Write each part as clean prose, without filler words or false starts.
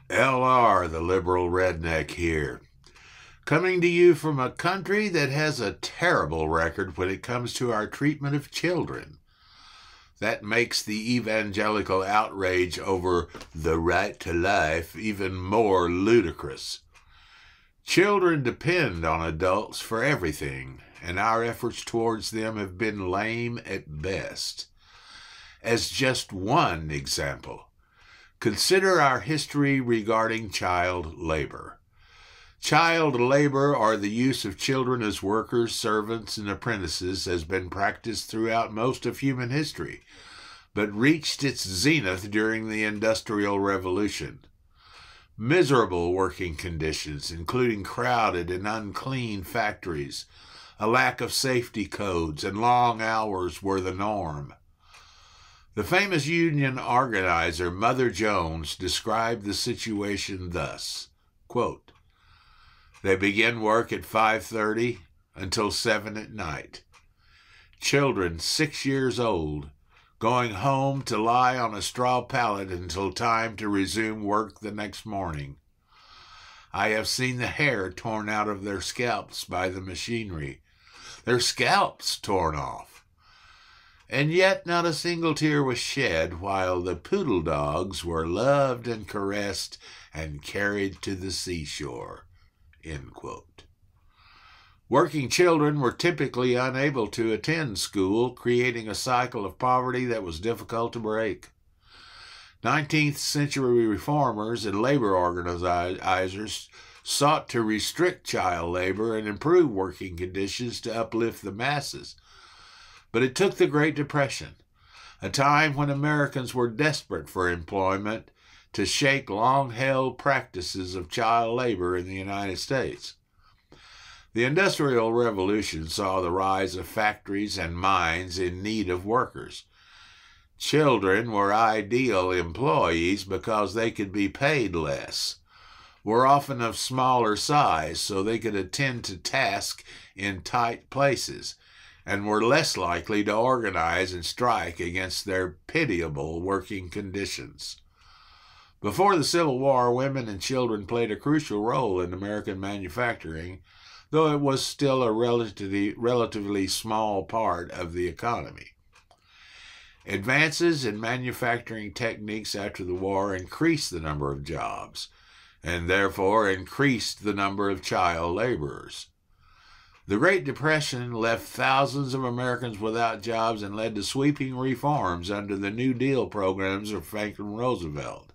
LR, the liberal redneck here, coming to you from a country that has a terrible record when it comes to our treatment of children. That makes the evangelical outrage over the right to life even more ludicrous. Children depend on adults for everything, and our efforts towards them have been lame at best. As just one example, consider our history regarding child labor. Child labor, or the use of children as workers, servants, and apprentices, has been practiced throughout most of human history, but reached its zenith during the Industrial Revolution. Miserable working conditions, including crowded and unclean factories, a lack of safety codes, and long hours were the norm. The famous union organizer, Mother Jones, described the situation thus, quote, "They begin work at 5:30 until 7 at night. Children 6 years old going home to lie on a straw pallet until time to resume work the next morning. I have seen the hair torn out of their scalps by the machinery, their scalps torn off. And yet not a single tear was shed while the poodle dogs were loved and caressed and carried to the seashore." End quote. Working children were typically unable to attend school, creating a cycle of poverty that was difficult to break. 19th century reformers and labor organizers sought to restrict child labor and improve working conditions to uplift the masses. But it took the Great Depression, a time when Americans were desperate for employment, to shake long-held practices of child labor in the United States. The Industrial Revolution saw the rise of factories and mines in need of workers. Children were ideal employees because they could be paid less, were often of smaller size so they could attend to tasks in tight places, and were less likely to organize and strike against their pitiable working conditions. Before the Civil War, women and children played a crucial role in American manufacturing, though it was still a relatively small part of the economy. Advances in manufacturing techniques after the war increased the number of jobs, and therefore increased the number of child laborers. The Great Depression left thousands of Americans without jobs and led to sweeping reforms under the New Deal programs of Franklin Roosevelt.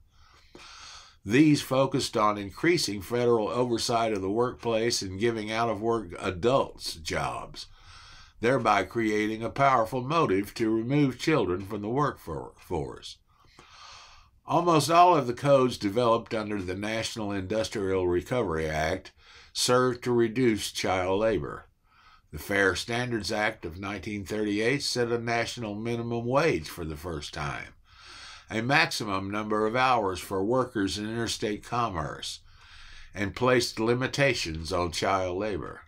These focused on increasing federal oversight of the workplace and giving out-of-work adults jobs, thereby creating a powerful motive to remove children from the workforce. Almost all of the codes developed under the National Industrial Recovery Act served to reduce child labor. The Fair Standards Act of 1938 set a national minimum wage for the first time, a maximum number of hours for workers in interstate commerce, and placed limitations on child labor.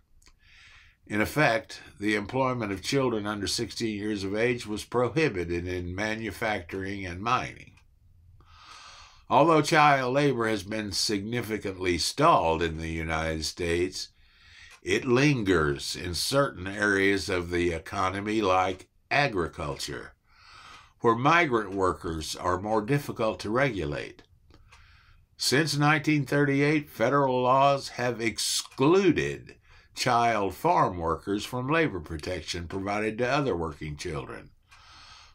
In effect, the employment of children under 16 years of age was prohibited in manufacturing and mining. Although child labor has been significantly stalled in the United States, it lingers in certain areas of the economy like agriculture, where migrant workers are more difficult to regulate. Since 1938, federal laws have excluded child farm workers from labor protection provided to other working children.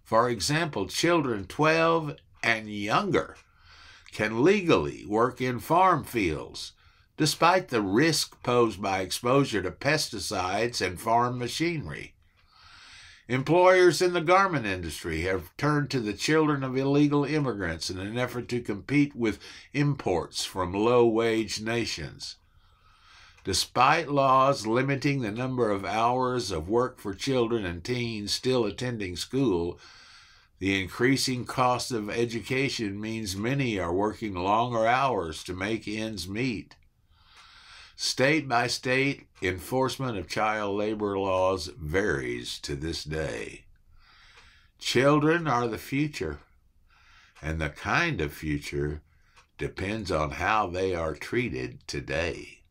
For example, children 12 and younger can legally work in farm fields, despite the risk posed by exposure to pesticides and farm machinery. Employers in the garment industry have turned to the children of illegal immigrants in an effort to compete with imports from low-wage nations. Despite laws limiting the number of hours of work for children and teens still attending school, the increasing cost of education means many are working longer hours to make ends meet. State by state, enforcement of child labor laws varies to this day. Children are the future, and the kind of future depends on how they are treated today.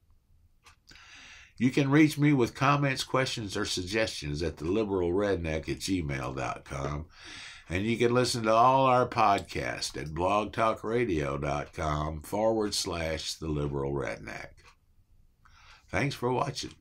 You can reach me with comments, questions, or suggestions at theliberalredneck@gmail.com. And you can listen to all our podcasts at blogtalkradio.com/theliberalredneck. Thanks for watching.